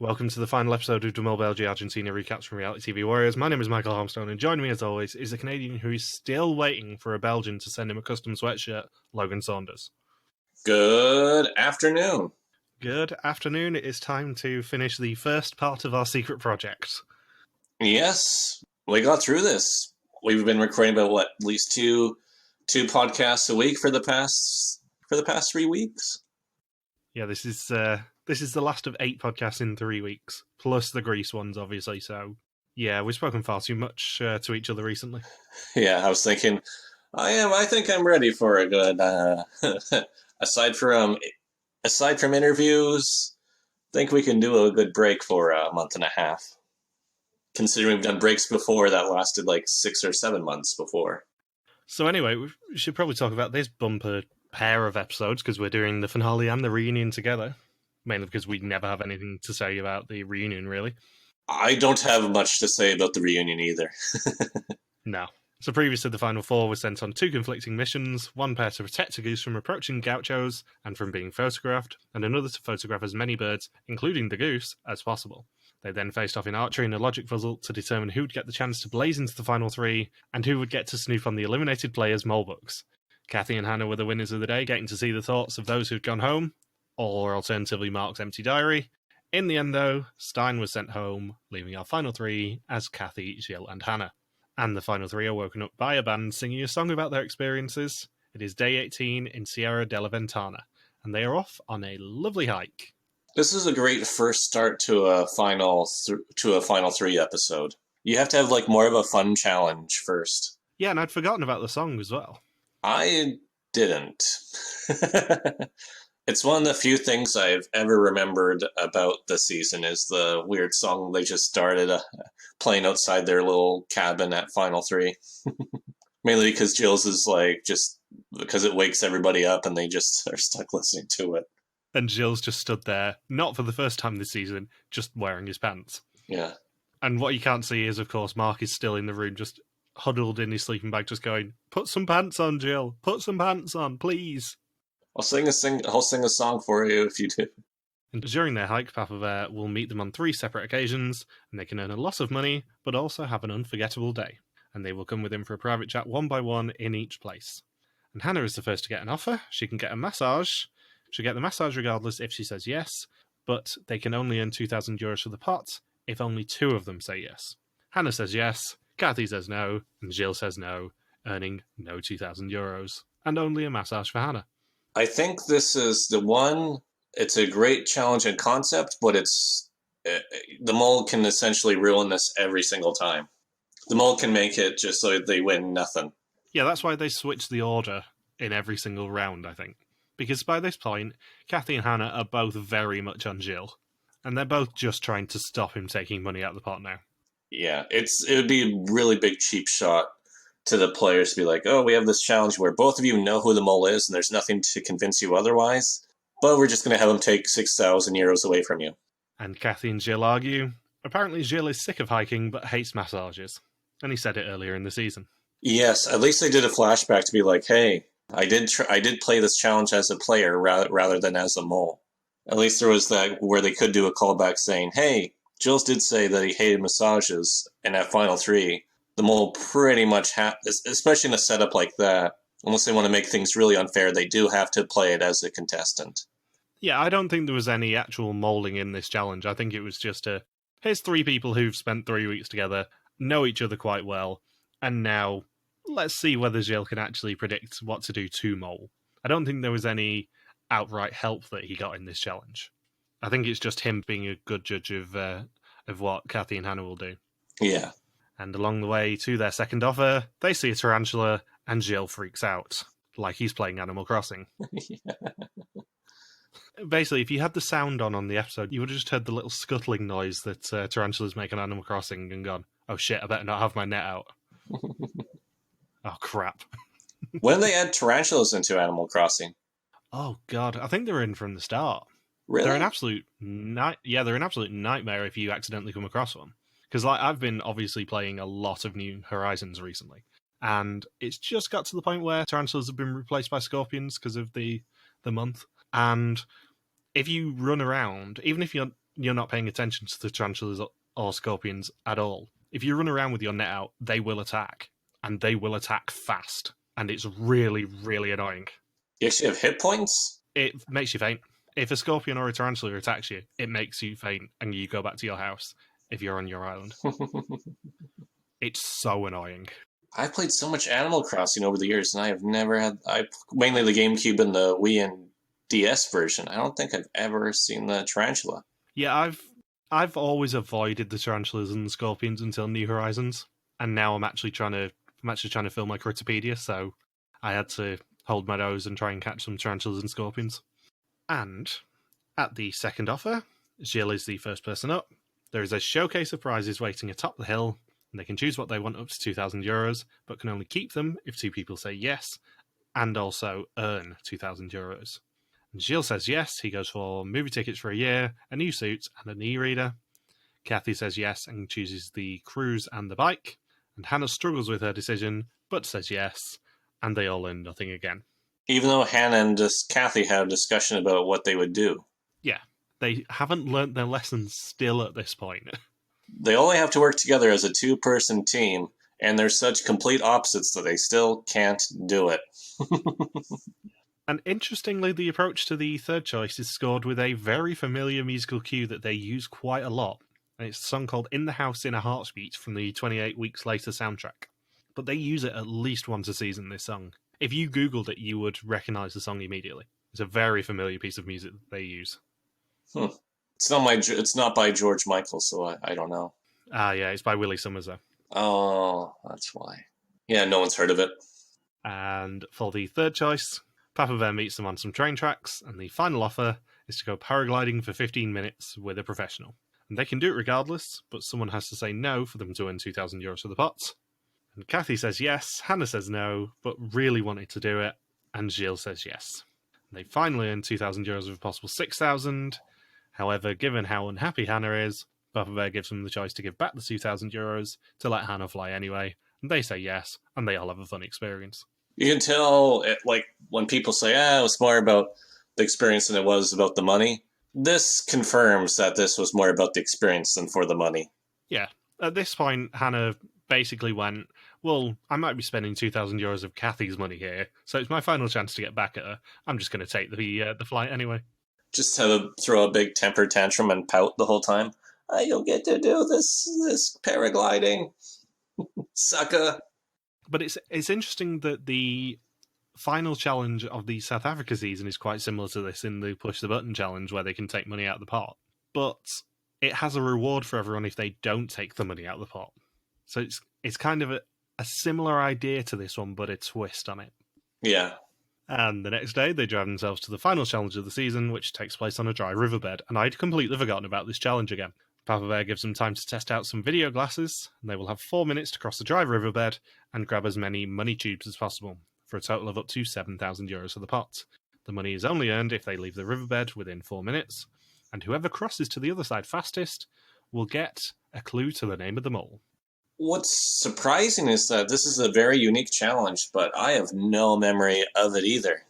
Welcome to the final episode of the Mol Belgie Argentina recaps from Reality TV Warriors. My name is Michael Harmstone, and joining me as always is a Canadian who is still waiting for a Belgian to send him a custom sweatshirt, Logan Saunders. Good afternoon. Good afternoon. It is time to finish the first part of our secret project. Yes, we got through this. We've been recording about at least two podcasts a week for the past 3 weeks. Yeah, this is the last of 8 podcasts in 3 weeks, plus the Greece ones, obviously. So, yeah, we've spoken far too much to each other recently. Yeah, I was thinking, I think I'm ready for a good. aside from interviews, I think we can do a good break for a month and a half. Considering we've done breaks before that lasted like 6 or 7 months before. So anyway, we should probably talk about this bumper pair of episodes because we're doing the finale and the reunion together. Mainly because we never have anything to say about the reunion, really. I don't have much to say about the reunion either. No. So previously, the Final Four was sent on 2 conflicting missions, one pair to protect a goose from approaching gauchos and from being photographed, and another to photograph as many birds, including the goose, as possible. They then faced off in archery and a logic puzzle to determine who would get the chance to blaze into the final 3, and who would get to snoop on the eliminated players' mole books. Kathy and Hannah were the winners of the day, getting to see the thoughts of those who'd gone home, or alternatively Mark's empty diary. In the end, though, Stein was sent home, leaving our final 3 as Kathy, Jill, and Hannah. And the final 3 are woken up by a band singing a song about their experiences. It is day 18 in Sierra de la Ventana, and they are off on a lovely hike. This is a great first start to a final 3 episode. You have to have like more of a fun challenge first. Yeah, and I'd forgotten about the song as well. I didn't. It's one of the few things I've ever remembered about the season is the weird song they just started playing outside their little cabin at Final 3. Mainly because Jill's is like, just because it wakes everybody up and they just are stuck listening to it. And Jill's just stood there, not for the first time this season, just wearing his pants. Yeah. And what you can't see is, of course, Mark is still in the room, just huddled in his sleeping bag, just going, "Put some pants on, Jill. Put some pants on, please." I'll sing a song for you if you do. And during their hike, Papa Bear will meet them on 3 separate occasions, and they can earn a lot of money, but also have an unforgettable day. And they will come with him for a private chat one by one in each place. And Hannah is the first to get an offer. She can get a massage. She'll get the massage regardless if she says yes, but they can only earn €2,000 for the pot if only 2 of them say yes. Hannah says yes, Kathy says no, and Jill says no, earning no €2,000, and only a massage for Hannah. I think this is the one. It's a great challenge and concept, but the mole can essentially ruin this every single time. The mole can make it just so they win nothing. Yeah, that's why they switch the order in every single round, I think. Because by this point, Kathy and Hannah are both very much on Jill. And they're both just trying to stop him taking money out of the pot now. Yeah, it would be a really big cheap shot to the players to be like, oh, we have this challenge where both of you know who the mole is and there's nothing to convince you otherwise, but we're just going to have him take €6,000 away from you. And Kathy and Jill argue. Apparently Jill is sick of hiking but hates massages. And he said it earlier in the season. Yes, at least they did a flashback to be like, hey, I did play this challenge as a player rather than as a mole. At least there was that where they could do a callback saying, hey, Jill's did say that he hated massages, and at Final 3, the mole pretty much especially in a setup like that, unless they want to make things really unfair, they do have to play it as a contestant. Yeah, I don't think there was any actual molding in this challenge. I think it was just here's 3 people who've spent 3 weeks together, know each other quite well, and now let's see whether Jill can actually predict what to do to Mole. I don't think there was any outright help that he got in this challenge. I think it's just him being a good judge of what Kathy and Hannah will do. Yeah. And along the way to their second offer, they see a tarantula, and Jill freaks out, like he's playing Animal Crossing. Yeah. Basically, if you had the sound on the episode, you would have just heard the little scuttling noise that tarantulas make on Animal Crossing and gone, oh shit, I better not have my net out. Oh, crap. When did they add tarantulas into Animal Crossing? Oh, God. I think they're in from the start. Really? They're an absolute nightmare if you accidentally come across one. Because I've been obviously playing a lot of New Horizons recently, and it's just got to the point where tarantulas have been replaced by scorpions because of the month. And if you run around, even if you're you're not paying attention to the tarantulas or scorpions at all. If you run around with your net out, they will attack, and they will attack fast, and it's really, really annoying. You actually have hit points? It makes you faint. If a scorpion or a tarantula attacks you, it makes you faint, and you go back to your house if you're on your island. It's so annoying. I've played so much Animal Crossing over the years, and I have never had... mainly the GameCube and the Wii and DS version. I don't think I've ever seen the tarantula. Yeah, I've always avoided the tarantulas and the scorpions until New Horizons, and now I'm actually trying to fill my Critterpedia, so I had to hold my nose and try and catch some tarantulas and scorpions. And at the second offer, Gilles is the first person up. There is a showcase of prizes waiting atop the hill, and they can choose what they want up to €2,000, but can only keep them if 2 people say yes, and also earn €2,000. Gilles says yes. He goes for movie tickets for a year, a new suit, and an e-reader. Kathy says yes and chooses the cruise and the bike. And Hannah struggles with her decision, but says yes, and they all earn nothing again. Even though Hannah and Kathy had a discussion about what they would do. Yeah, they haven't learnt their lessons still at this point. They only have to work together as a 2-person team, and they're such complete opposites that they still can't do it. And interestingly, the approach to the third choice is scored with a very familiar musical cue that they use quite a lot. And it's a song called In the House in a Heartbeat from the 28 Weeks Later soundtrack. But they use it at least once a season, this song. If you Googled it, you would recognise the song immediately. It's a very familiar piece of music that they use. It's not by George Michael, so I don't know. Ah, yeah, it's by Willie Summers, though. Oh, that's why. Yeah, no one's heard of it. And for the third choice, Papa Bear meets them on some train tracks, and the final offer is to go paragliding for 15 minutes with a professional. And they can do it regardless, but someone has to say no for them to earn €2,000 for the pot. And Kathy says yes, Hannah says no, but really wanted to do it, and Gilles says yes. And they finally earn €2,000 with a possible 6,000. However, given how unhappy Hannah is, Papa Bear gives them the choice to give back the €2,000 to let Hannah fly anyway, and they say yes, and they all have a fun experience. You can tell, when people say, it was more about the experience than it was about the money. This confirms that this was more about the experience than for the money. Yeah. At this point, Hannah basically went, well, I might be spending €2,000 of Kathy's money here, so it's my final chance to get back at her. I'm just going to take the flight anyway. Just throw a big temper tantrum and pout the whole time. You'll get to do this paragliding, sucker. But it's interesting that the final challenge of the South Africa season is quite similar to this in the push the button challenge, where they can take money out of the pot. But it has a reward for everyone if they don't take the money out of the pot. So it's kind of a similar idea to this one, but a twist on it. Yeah. And the next day, they drive themselves to the final challenge of the season, which takes place on a dry riverbed. And I'd completely forgotten about this challenge again. Papa Bear gives them time to test out some video glasses, and they will have 4 minutes to cross the dry riverbed and grab as many money tubes as possible, for a total of up to €7,000 for the pot. The money is only earned if they leave the riverbed within 4 minutes, and whoever crosses to the other side fastest will get a clue to the name of the mole. What's surprising is that this is a very unique challenge, but I have no memory of it either.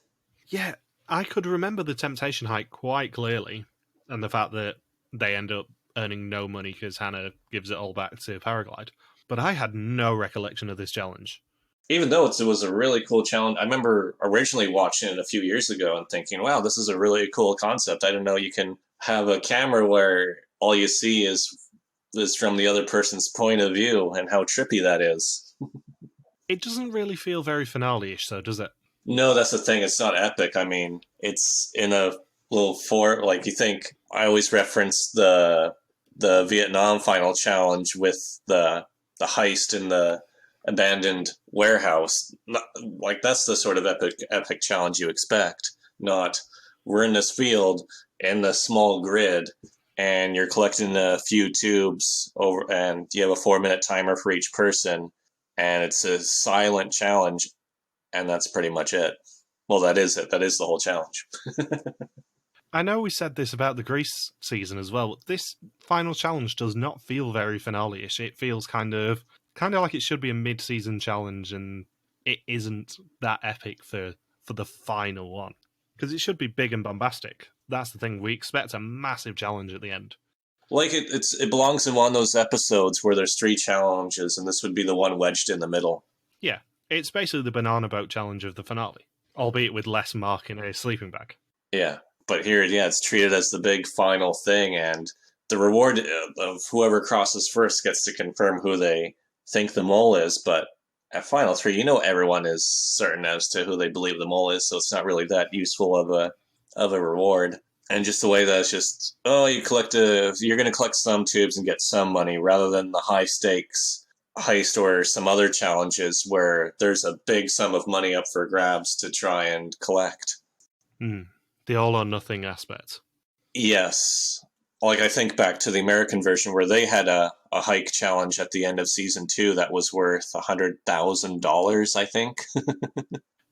Yeah, I could remember the temptation hike quite clearly, and the fact that they end up earning no money because Hannah gives it all back to Paraglide. But I had no recollection of this challenge. Even though it was a really cool challenge, I remember originally watching it a few years ago and thinking, wow, this is a really cool concept. I didn't know you can have a camera where all you see is from the other person's point of view, and how trippy that is. It doesn't really feel very finale-ish, though, does it? No, that's the thing. It's not epic. I mean, it's in a little you think, I always reference the Vietnam final challenge with the heist in the abandoned warehouse. That's the sort of epic challenge you expect. Not, we're in this field in the small grid and you're collecting a few tubes over, and you have a 4-minute timer for each person, and it's a silent challenge, and that's pretty much it. Well, that is it. That is the whole challenge. I know we said this about the Greece season as well, but this final challenge does not feel very finale-ish. It feels kind of like it should be a mid-season challenge, and it isn't that epic for the final one. Because it should be big and bombastic. That's the thing. We expect a massive challenge at the end. Like it belongs in one of those episodes where there's 3 challenges, and this would be the one wedged in the middle. Yeah, it's basically the banana boat challenge of the finale, albeit with less Mark in a sleeping bag. Yeah, but here, yeah, it's treated as the big final thing, and the reward of whoever crosses first gets to confirm who they think the mole is. But at Final 3, everyone is certain as to who they believe the mole is, so it's not really that useful of a reward. And just the way that it's just, you're going to collect some tubes and get some money, rather than the high stakes heist or some other challenges where there's a big sum of money up for grabs to try and collect. The all or nothing aspect. Yes. Like, I think back to the American version where they had a hike challenge at the end of season 2 that was worth $100,000, I think.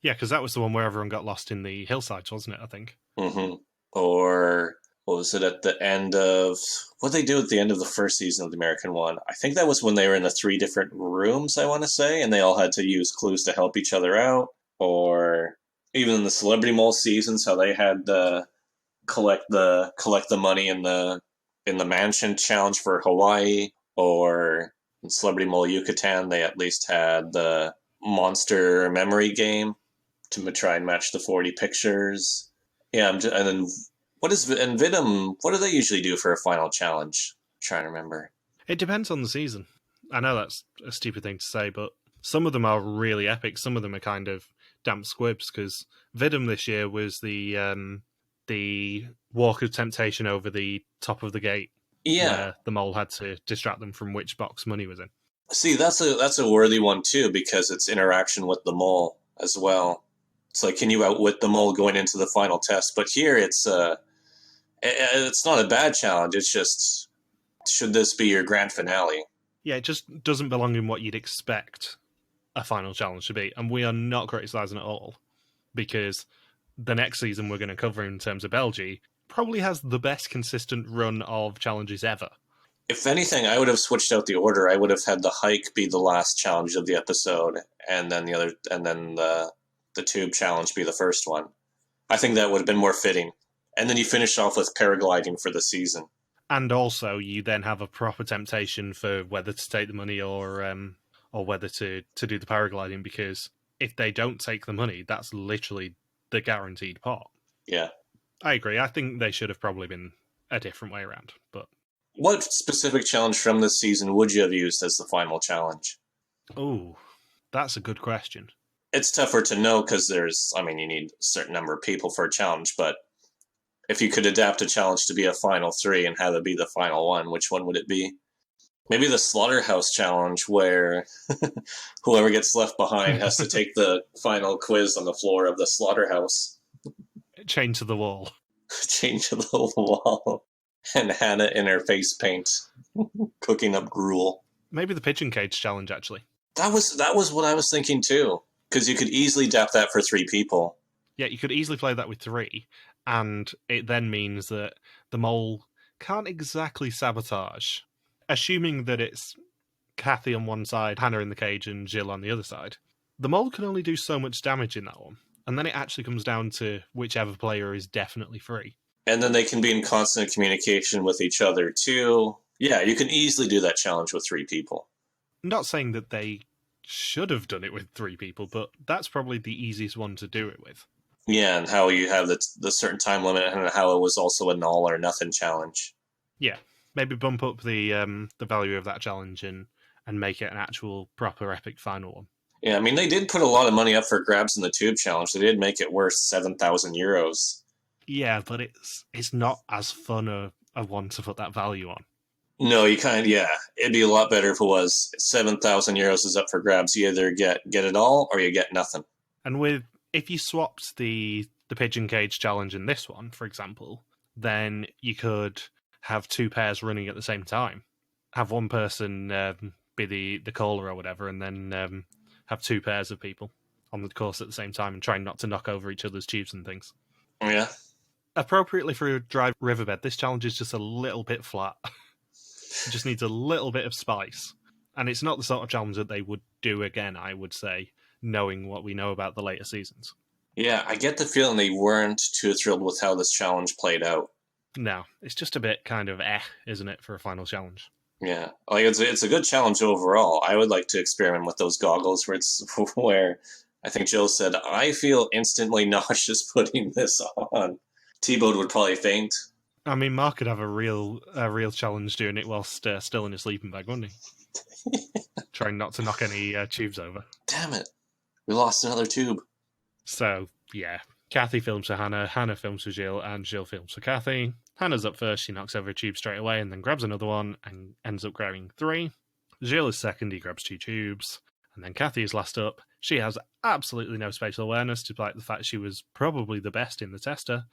Yeah, because that was the one where everyone got lost in the hillsides, wasn't it, I think? Mm-hmm. Or what was it at the end of... What did they do at the end of the first season of the American one? I think that was when they were in the 3 different rooms, I want to say, and they all had to use clues to help each other out. Or even in the Celebrity Mole seasons, how they had collect the money in the mansion challenge for Hawaii. Or in Celebrity Mole Yucatan, they at least had the monster memory game to try and match the 40 pictures. Yeah, and then what do they usually do for a final challenge? I'm trying to remember. It depends on the season. I know that's a stupid thing to say, but some of them are really epic. Some of them are kind of damp squibs, because Vidum this year was the walk of temptation over the top of the gate. Yeah, where the mole had to distract them from which box money was in. See, that's a worthy one too, because it's interaction with the mole as well. It's like, can you outwit the mole going into the final test? But here, it's not a bad challenge. It's just, should this be your grand finale? Yeah, it just doesn't belong in what you'd expect a final challenge to be, and we are not criticising it at all, because the next season we're going to cover in terms of Belgium probably has the best consistent run of challenges ever. If anything, I would have switched out the order. I would have had the hike be the last challenge of the episode, and then the tube challenge be the first one. I think that would have been more fitting. And then you finish off with paragliding for the season. And also, you then have a proper temptation for whether to take the money or whether to do the paragliding, because if they don't take the money, that's literally the guaranteed pot. Yeah. I agree. I think they should have probably been a different way around. But what specific challenge from this season would you have used as the final challenge? Oh, that's a good question. It's tougher to know because you need a certain number of people for a challenge, but if you could adapt a challenge to be a final 3 and have it be the final one, which one would it be? Maybe the slaughterhouse challenge, where whoever gets left behind has to take the final quiz on the floor of the slaughterhouse. Chained to the wall. Chained to the wall. And Hannah in her face paint, cooking up gruel. Maybe the pigeon cage challenge, actually. That was what I was thinking too, because you could easily adapt that for 3 people. Yeah, you could easily play that with 3, and it then means that the mole can't exactly sabotage. Assuming that it's Kathy on one side, Hannah in the cage, and Jill on the other side, the mole can only do so much damage in that one, and then it actually comes down to whichever player is definitely free. And then they can be in constant communication with each other too. Yeah, you can easily do that challenge with 3 people. I'm not saying that they should have done it with 3 people, but that's probably the easiest one to do it with. Yeah, and how you have the certain time limit, and how it was also an all or nothing challenge. Yeah, maybe bump up the value of that challenge and make it an actual proper epic final one. Yeah, I mean, they did put a lot of money up for grabs in the tube challenge. They did make it worth 7,000 euros. Yeah, but it's not as fun a one to put that value on. No, yeah. It'd be a lot better if it was 7,000 euros is up for grabs. You either get it all or you get nothing. And if you swapped the pigeon cage challenge in this one, for example, then you could have 2 pairs running at the same time. Have one person be the caller or whatever, and then have 2 pairs of people on the course at the same time and try not to knock over each other's tubes and things. Yeah. Appropriately for a dry riverbed, this challenge is just a little bit flat. It just needs a little bit of spice. And it's not the sort of challenge that they would do again, I would say, knowing what we know about the later seasons. Yeah, I get the feeling they weren't too thrilled with how this challenge played out. No, it's just a bit kind of isn't it, for a final challenge? Yeah, like it's a good challenge overall. I would like to experiment with those goggles where I think Jill said, "I feel instantly nauseous putting this on." T-Bode would probably faint. I mean, Mark could have a real challenge doing it whilst still in a sleeping bag, wouldn't he? Trying not to knock any tubes over. Damn it, we lost another tube. So, yeah. Kathy films for Hannah, Hannah films for Jill, and Jill films for Kathy. Hannah's up first, she knocks over a tube straight away and then grabs another one and ends up grabbing 3. Jill is second, he grabs 2 tubes. And then Kathy is last up. She has absolutely no spatial awareness, despite the fact she was probably the best in the tester.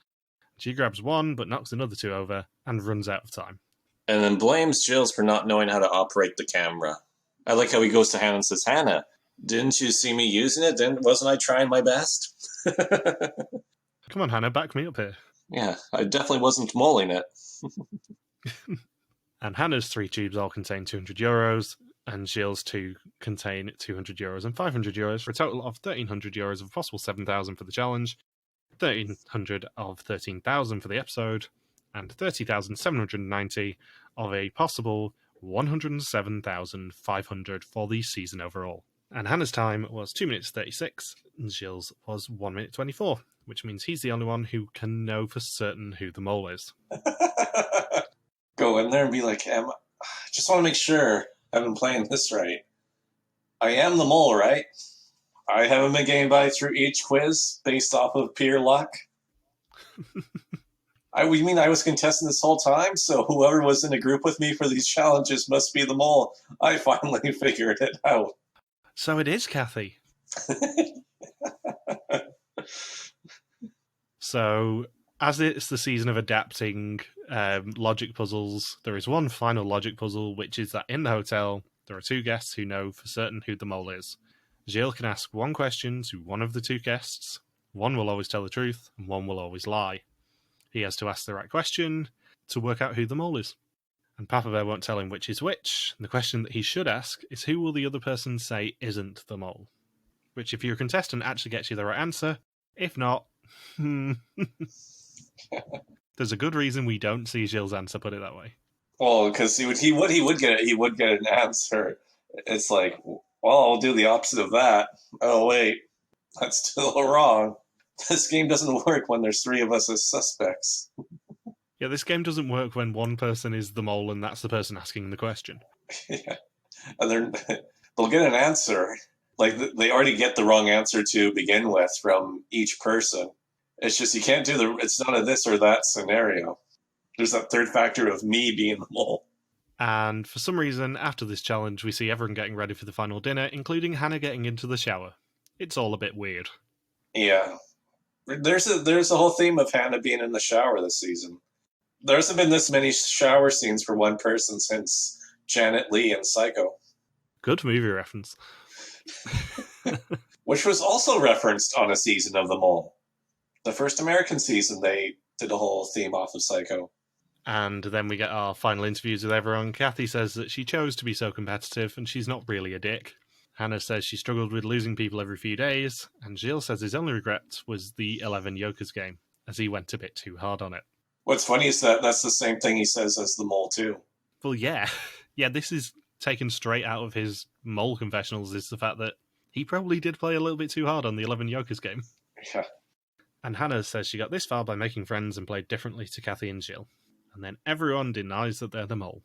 She grabs 1, but knocks another 2 over, and runs out of time. And then blames Jill's for not knowing how to operate the camera. I like how he goes to Hannah and says, "Hannah, didn't you see me using it? Wasn't I trying my best?" Come on, Hannah, back me up here. Yeah, I definitely wasn't mulling it. And Hannah's 3 tubes all contain €200, and Jill's 2 contain €200 and €500, for a total of €1,300 of a possible 7,000 for the challenge, 1,300 of 13,000 for the episode, and 30,790 of a possible 107,500 for the season overall. And Hannah's time was 2 minutes 36, and Jill's was 1 minute 24, which means he's the only one who can know for certain who the mole is. Go in there and be like, just want to make sure I've been playing this right. I am the mole, right? I haven't been getting by through each quiz based off of pure luck. You mean I was contesting this whole time? So whoever was in a group with me for these challenges must be the mole. I finally figured it out. So it is Kathy. So, as it's the season of adapting logic puzzles, there is one final logic puzzle, which is that in the hotel, there are 2 guests who know for certain who the mole is. Gilles can ask 1 question to one of the 2 guests. One will always tell the truth, and one will always lie. He has to ask the right question to work out who the mole is. And Papa Bear won't tell him which is which. The question that he should ask is, who will the other person say isn't the mole? Which, if you're a contestant, actually gets you the right answer. If not, there's a good reason we don't see Gilles' answer, put it that way. Well, because he would get an answer. It's like, well, I'll do the opposite of that. Oh wait, that's still wrong. This game doesn't work when there's 3 of us as suspects. Yeah, this game doesn't work when one person is the mole and that's the person asking the question. Yeah, and they'll get an answer. Like, they already get the wrong answer to begin with from each person. It's just you can't do it's not a this or that scenario. There's that third factor of me being the mole. And for some reason, after this challenge, we see everyone getting ready for the final dinner, including Hannah getting into the shower. It's all a bit weird. Yeah. There's a whole theme of Hannah being in the shower this season. There hasn't been this many shower scenes for one person since Janet Leigh in Psycho. Good movie reference. Which was also referenced on a season of The Mole. The first American season, they did a whole theme off of Psycho. And then we get our final interviews with everyone. Kathy says that she chose to be so competitive and she's not really a dick. Hannah says she struggled with losing people every few days, and Gilles says his only regret was the 11 Jokers game, as he went a bit too hard on it. What's funny is that's the same thing he says as the mole, too. Well, yeah. Yeah, this is taken straight out of his mole confessionals, is the fact that he probably did play a little bit too hard on the 11 Jokers game. Yeah. And Hannah says she got this far by making friends and played differently to Kathy and Gilles. And then everyone denies that they're the mole.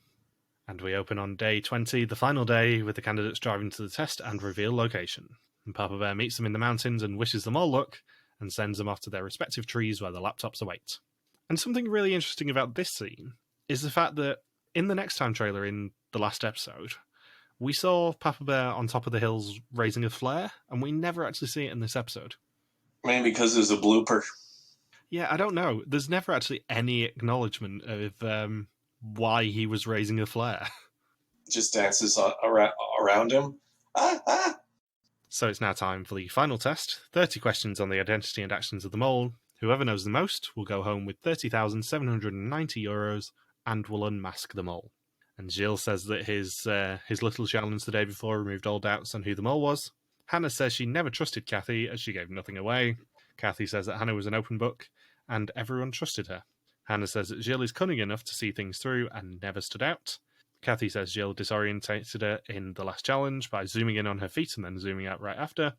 And we open on day 20, the final day, with the candidates driving to the test and reveal location. And Papa Bear meets them in the mountains and wishes them all luck, and sends them off to their respective trees where the laptops await. And something really interesting about this scene is the fact that in the next time trailer in the last episode, we saw Papa Bear on top of the hills raising a flare, and we never actually see it in this episode. Maybe because there's a blooper. Yeah, I don't know. There's never actually any acknowledgement of why he was raising a flare. Just dances around him. So it's now time for the final test. 30 questions on the identity and actions of the mole. Whoever knows the most will go home with €30,790 and will unmask the mole. And Gilles says that his little challenge the day before removed all doubts on who the mole was. Hannah says she never trusted Kathy as she gave nothing away. Kathy says that Hannah was an open book and everyone trusted her. Hannah says that Jill is cunning enough to see things through and never stood out. Kathy says Jill disorientated her in the last challenge by zooming in on her feet and then zooming out right after.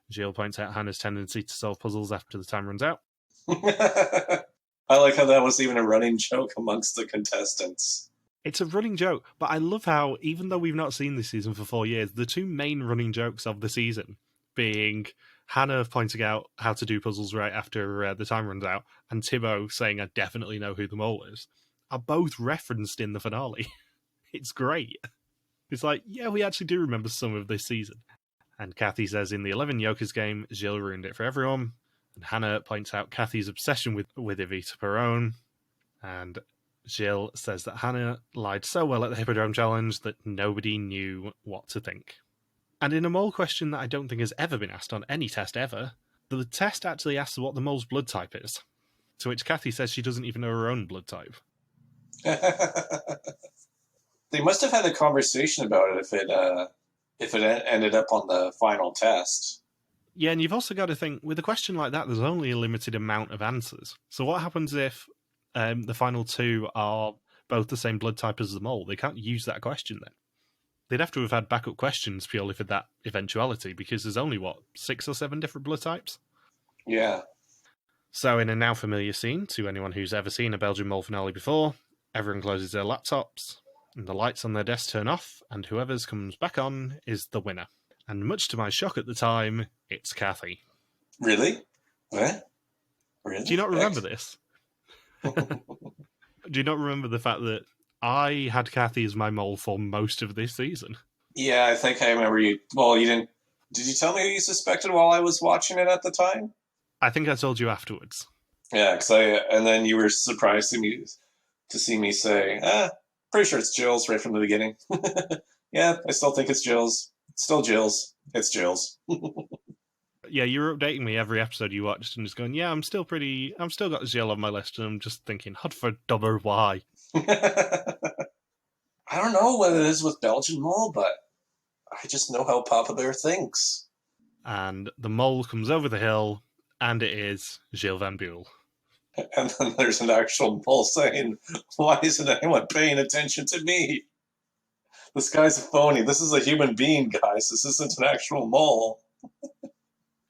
Jill points out Hannah's tendency to solve puzzles after the time runs out. I like how that was even a running joke amongst the contestants. It's a running joke, but I love how, even though we've not seen this season for 4 years, the two main running jokes of the season being Hannah pointing out how to do puzzles right after the time runs out, and Timo saying, I definitely know who the mole is, are both referenced in the finale. It's great. It's like, yeah, we actually do remember some of this season. And Kathy says in the 11 Jokers game, Jill ruined it for everyone. And Hannah points out Kathy's obsession with Evita Perón. And Jill says that Hannah lied so well at the Hippodrome Challenge that nobody knew what to think. And in a mole question that I don't think has ever been asked on any test ever, the test actually asks what the mole's blood type is. To which Kathy says she doesn't even know her own blood type. They must have had a conversation about it if it ended up on the final test. Yeah, and you've also got to think, with a question like that, there's only a limited amount of answers. So what happens if the final two are both the same blood type as the mole? They can't use that question then. They'd have to have had backup questions purely for that eventuality, because there's only, 6 or 7 different blood types? Yeah. So in a now familiar scene, to anyone who's ever seen a Belgian mole finale before, everyone closes their laptops, and the lights on their desk turn off, and whoever's comes back on is the winner. And much to my shock at the time, it's Kathy. Really? What? Really? Do you not remember this? Do you not remember the fact that I had Kathy as my mole for most of this season? Yeah, I think I remember you. Well, you didn't. Did you tell me who you suspected while I was watching it at the time? I think I told you afterwards. Yeah, and then you were surprised to see me say, pretty sure it's Jill's right from the beginning. Yeah, I still think it's Jill's. It's still Jill's. It's Jill's. Yeah, you were updating me every episode you watched and just going, yeah, I've still got Jill on my list, and I'm just thinking, Hudford why? I don't know what it is with Belgian mole, but I just know how Papa Bear thinks. And the mole comes over the hill, and it is Gilles Van Buel. And then there's an actual mole saying, why isn't anyone paying attention to me? This guy's a phony. This is a human being, guys. This isn't an actual mole.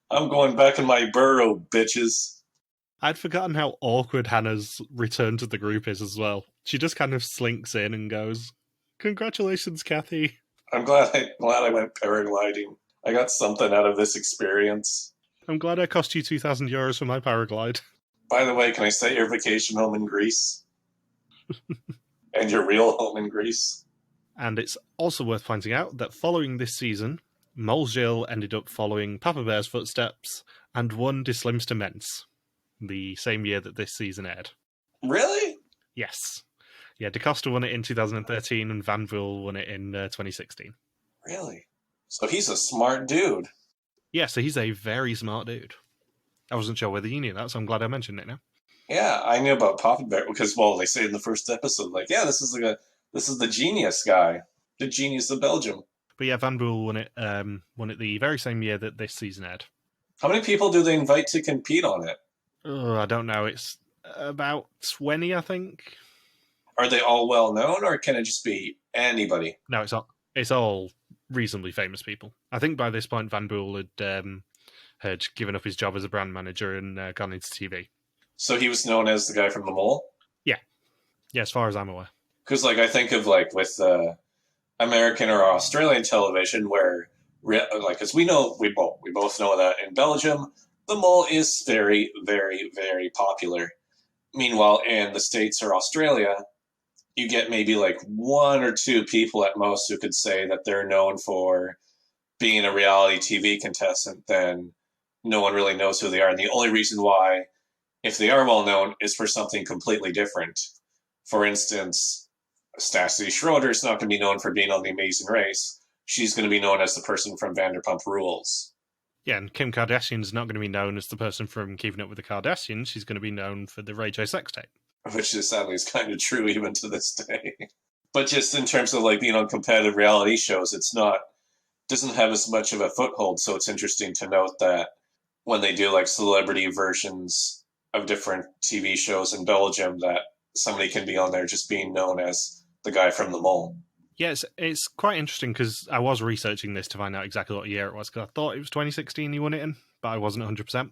I'm going back in my burrow, bitches. I'd forgotten how awkward Hannah's return to the group is as well. She just kind of slinks in and goes, congratulations, Kathy. I'm glad I went paragliding. I got something out of this experience. I'm glad I cost you €2,000 for my paraglide. By the way, can I set your vacation home in Greece? And your real home in Greece? And it's also worth pointing out that following this season, Mole Gilles ended up following Papa Bear's footsteps and won De Slimste Mens, the same year that this season aired. Really? Yes. Yeah, De Costa won it in 2013 and Van Buel won it in 2016. Really? So he's a smart dude. Yeah, so he's a very smart dude. I wasn't sure whether you knew that, so I'm glad I mentioned it now. Yeah, I knew about Papa Bear because, well, they say in the first episode, like, yeah, this is the genius guy, the genius of Belgium. But yeah, Van Buel won it the very same year that this season aired. How many people do they invite to compete on it? Oh, I don't know. It's about 20, I think. Are they all well known, or can it just be anybody? No, it's all reasonably famous people. I think by this point, Van Buel had given up his job as a brand manager and gone into TV. So he was known as the guy from The Mole? Yeah, as far as I'm aware. Because, like, I think of, like, with American or Australian television where, like, as we both know that in Belgium, The Mole is very, very, very popular. Meanwhile, in the States or Australia, you get maybe, like, 1 or 2 people at most who could say that they're known for being a reality TV contestant, then no one really knows who they are. And the only reason why, if they are well known, is for something completely different. For instance, Stassi Schroeder is not going to be known for being on The Amazing Race. She's going to be known as the person from Vanderpump Rules. Yeah, and Kim Kardashian's not going to be known as the person from Keeping Up with the Kardashians. She's going to be known for the Ray J sex tape. Which is sadly is kind of true even to this day. But just in terms of like being on competitive reality shows, doesn't have as much of a foothold. So it's interesting to note that when they do like celebrity versions of different TV shows in Belgium that somebody can be on there just being known as the guy from the Mole. Yes, it's quite interesting because I was researching this to find out exactly what year it was, because I thought it was 2016 he won it in, but I wasn't 100%.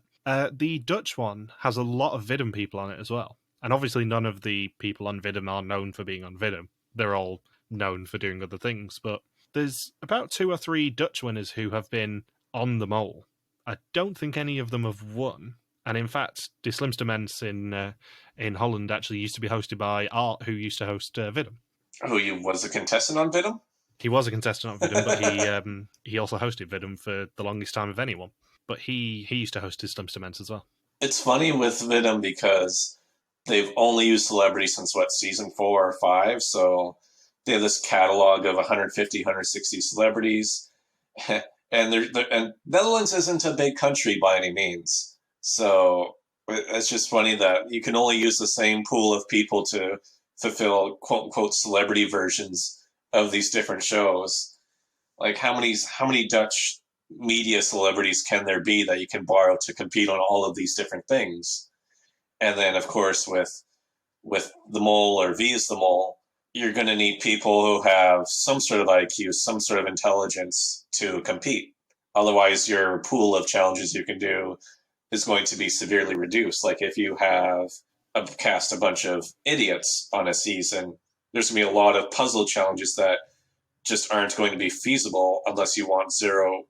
The Dutch one has a lot of Vidum people on it as well. And obviously none of the people on Vidum are known for being on Vidum. They're all known for doing other things, but there's about 2 or 3 Dutch winners who have been on the Mole. I don't think any of them have won. And in fact, De Slimste Mens in Holland actually used to be hosted by Art, who used to host Vidum. Oh, he was a contestant on Vidum? He was a contestant on Vidum, but he also hosted Vidum for the longest time of anyone. But he used to host De Slimste Mens as well. It's funny with Vidum because they've only used celebrities since, season 4 or 5, so they have this catalog of 150, 160 celebrities. and Netherlands isn't a big country by any means. So it's just funny that you can only use the same pool of people to fulfill quote-unquote celebrity versions of these different shows. Like, how many Dutch media celebrities can there be that you can borrow to compete on all of these different things? And then, of course, with the Mole or Wie is the Mole, you're going to need people who have some sort of IQ, some sort of intelligence to compete. Otherwise, your pool of challenges you can do is going to be severely reduced. Like, if you have cast a bunch of idiots on a season, there's going to be a lot of puzzle challenges that just aren't going to be feasible unless you want zero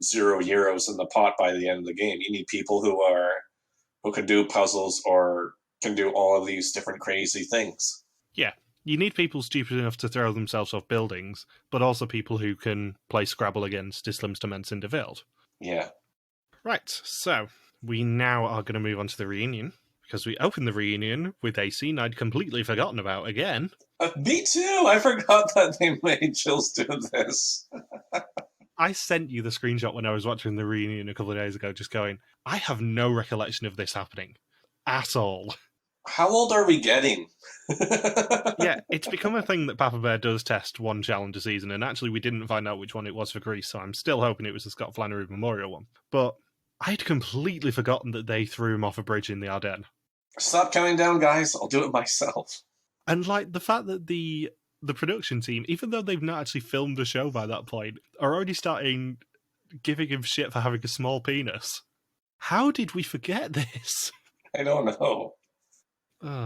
euros in the pot by the end of the game. You need people who can do puzzles or can do all of these different crazy things. Yeah, you need people stupid enough to throw themselves off buildings, but also people who can play Scrabble against De Slimste Mens in de Wereld. Yeah. Right, so we now are going to move on to the reunion, because we opened the reunion with a scene I'd completely forgotten about again. Me too! I forgot that they made Jules do this. I sent you the screenshot when I was watching the reunion a couple of days ago, just going, I have no recollection of this happening. At all. How old are we getting? Yeah, it's become a thing that Papa Bear does test one challenge a season, and actually we didn't find out which one it was for Greece, so I'm still hoping it was the Scott Flannery Memorial one. But I'd completely forgotten that they threw him off a bridge in the Ardennes. Stop counting down, guys. I'll do it myself. And like the fact that the production team, even though they've not actually filmed the show by that point, are already starting giving him shit for having a small penis. How did we forget this? I don't know.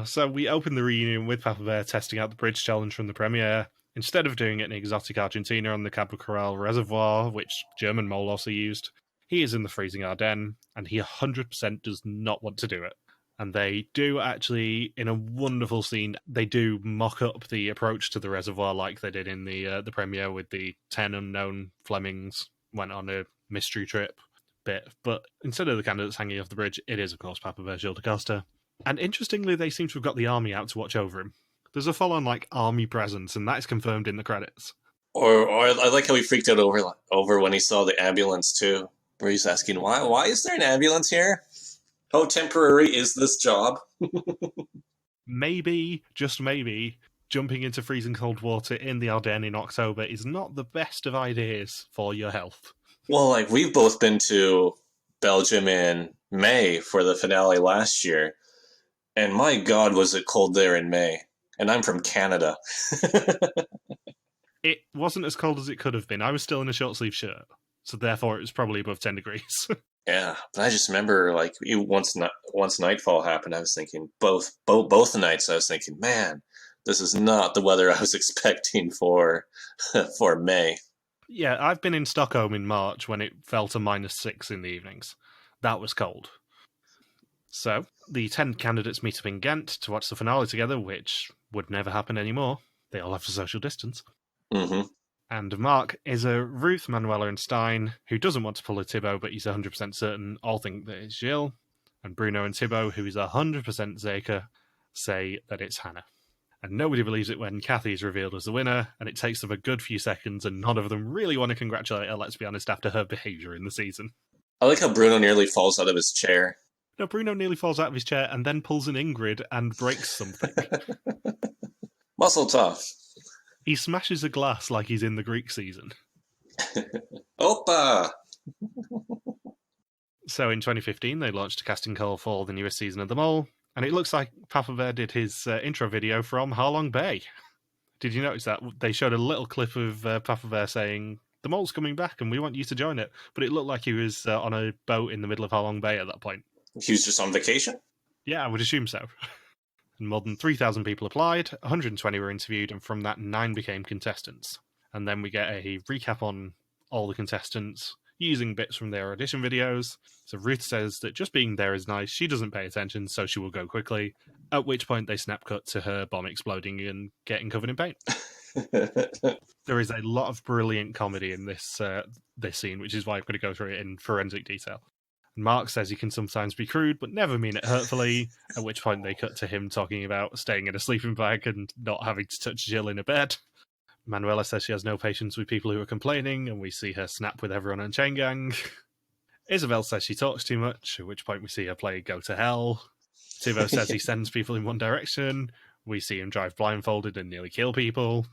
So we open the reunion with Papa Bear testing out the bridge challenge from the premiere. Instead of doing it in exotic Argentina on the Cabo Corral Reservoir, which German Mole also used, he is in the freezing Ardennes, and he 100% does not want to do it. And they do actually, in a wonderful scene, they do mock up the approach to the reservoir like they did in the premiere with the 10 unknown Flemings went on a mystery trip bit. But instead of the candidates hanging off the bridge, it is, of course, Papa Bear Gilles da Costa. And interestingly, they seem to have got the army out to watch over him. There's a full-on, army presence, and that is confirmed in the credits. Or I like how he freaked out over when he saw the ambulance, too. Where he's asking, why is there an ambulance here? How temporary is this job? Maybe, just maybe, jumping into freezing cold water in the Ardennes in October is not the best of ideas for your health. Well, we've both been to Belgium in May for the finale last year, and my God, was it cold there in May. And I'm from Canada. It wasn't as cold as it could have been. I was still in a short-sleeve shirt, so therefore it was probably above 10 degrees. Yeah, but I just remember, once nightfall happened, I was thinking, both nights, I was thinking, man, this is not the weather I was expecting for May. Yeah, I've been in Stockholm in March when it fell to -6 in the evenings. That was cold. So, the 10 candidates meet up in Ghent to watch the finale together, which would never happen anymore. They all have to social distance. Mm-hmm. And Mark is a Ruth, Manuela, and Stein who doesn't want to pull a Thibaut, but he's 100% certain all think that it's Gilles. And Bruno and Thibaut, who is 100% Zeka, say that it's Hannah. And nobody believes it when Kathy is revealed as the winner, and it takes them a good few seconds, and none of them really want to congratulate her, let's be honest, after her behaviour in the season. I like how Bruno nearly falls out of his chair. No, Bruno nearly falls out of his chair and then pulls an Ingrid and breaks something. Muscle tough. He smashes a glass like he's in the Greek season. Opa! So in 2015, they launched a casting call for the newest season of The Mole, and it looks like Papa Bear did his intro video from Ha Long Bay. Did you notice that? They showed a little clip of Papa Bear saying, "The mole's coming back and we want you to join it." But it looked like he was on a boat in the middle of Ha Long Bay at that point. He was just on vacation? Yeah, I would assume so. And more than 3,000 people applied, 120 were interviewed, and from that, 9 became contestants. And then we get a recap on all the contestants using bits from their audition videos. So Ruth says that just being there is nice. She doesn't pay attention, so she will go quickly. At which point they snap cut to her bomb exploding and getting covered in paint. There is a lot of brilliant comedy in this scene, which is why I'm going to go through it in forensic detail. Mark says he can sometimes be crude, but never mean it hurtfully, at which point they cut to him talking about staying in a sleeping bag and not having to touch Jill in a bed. Manuela says she has no patience with people who are complaining, and we see her snap with everyone on Chain Gang. Isabel says she talks too much, at which point we see her play Go to Hell. Thibaut says he sends people in one direction. We see him drive blindfolded and nearly kill people.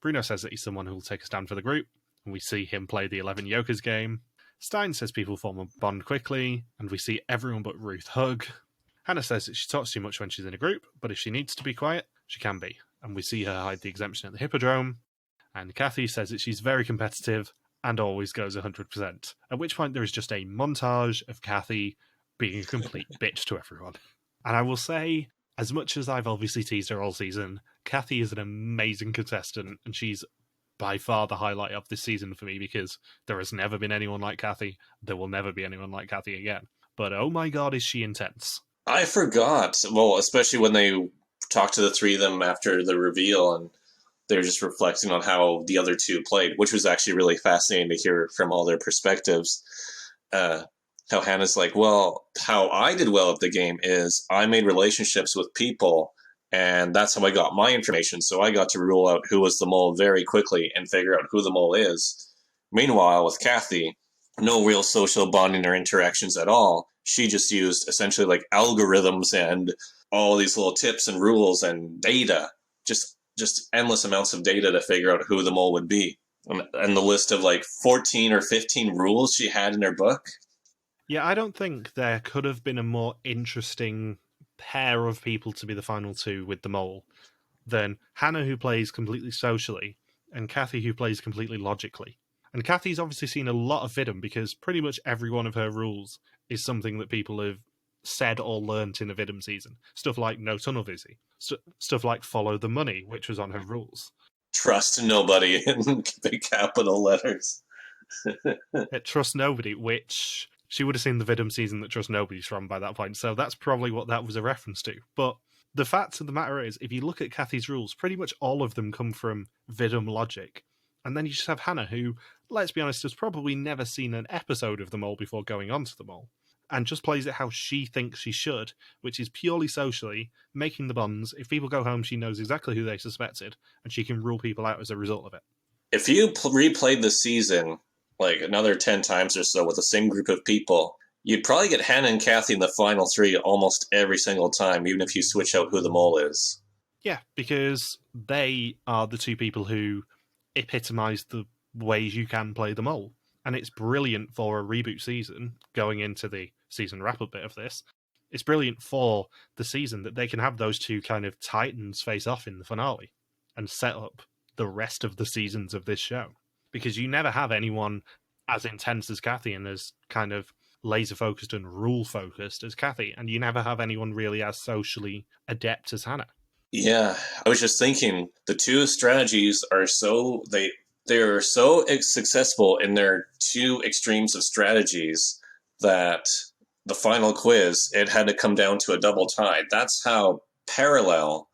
Bruno says that he's someone who will take a stand for the group, and we see him play the 11 Jokers game. Stein says people form a bond quickly, and we see everyone but Ruth hug. Hannah says that she talks too much when she's in a group, but if she needs to be quiet, she can be, and we see her hide the exemption at the Hippodrome. And Kathy says that she's very competitive and always goes 100%, at which point there is just a montage of Kathy being a complete bitch to everyone. And I will say, as much as I've obviously teased her all season, Kathy is an amazing contestant, and she's by far the highlight of this season for me, because there has never been anyone like Kathy. There will never be anyone like Kathy again. But oh my god, is she intense. I forgot. Well, especially when they talked to the three of them after the reveal, and they're just reflecting on how the other two played, which was actually really fascinating to hear from all their perspectives. How Hannah's like, well, how I did well at the game is I made relationships with people, and that's how I got my information. So I got to rule out who was the mole very quickly and figure out who the mole is. Meanwhile, with Kathy, no real social bonding or interactions at all. She just used essentially like algorithms and all these little tips and rules and data, just endless amounts of data to figure out who the mole would be. And the list of like 14 or 15 rules she had in her book. Yeah, I don't think there could have been a more interesting pair of people to be the final two with the mole than Hannah, who plays completely socially, and Kathy, who plays completely logically. And Kathy's obviously seen a lot of Vidum, because pretty much every one of her rules is something that people have said or learnt in a Vidum season. Stuff like no tunnel visi. Stuff like follow the money, which was on her rules. Trust nobody in big capital letters. Trust nobody, which she would have seen the Vidum season that Trust Nobody's from by that point, so that's probably what that was a reference to. But the fact of the matter is, if you look at Kathy's rules, pretty much all of them come from Vidum logic. And then you just have Hannah, who, let's be honest, has probably never seen an episode of The Mole before going on to The Mole, and just plays it how she thinks she should, which is purely socially, making the bonds. If people go home, she knows exactly who they suspected, and she can rule people out as a result of it. If you replayed the season like another 10 times or so with the same group of people, you'd probably get Hannah and Kathy in the final 3 almost every single time, even if you switch out who the mole is. Yeah, because they are the two people who epitomise the ways you can play the mole. And it's brilliant for a reboot season, going into the season wrap-up bit of this. It's brilliant for the season that they can have those two kind of titans face off in the finale and set up the rest of the seasons of this show. Because you never have anyone as intense as Kathy and as kind of laser-focused and rule-focused as Kathy, and you never have anyone really as socially adept as Hannah. Yeah, I was just thinking, the two strategies are so... They're so successful in their two extremes of strategies that the final quiz, it had to come down to a double tie. That's how parallel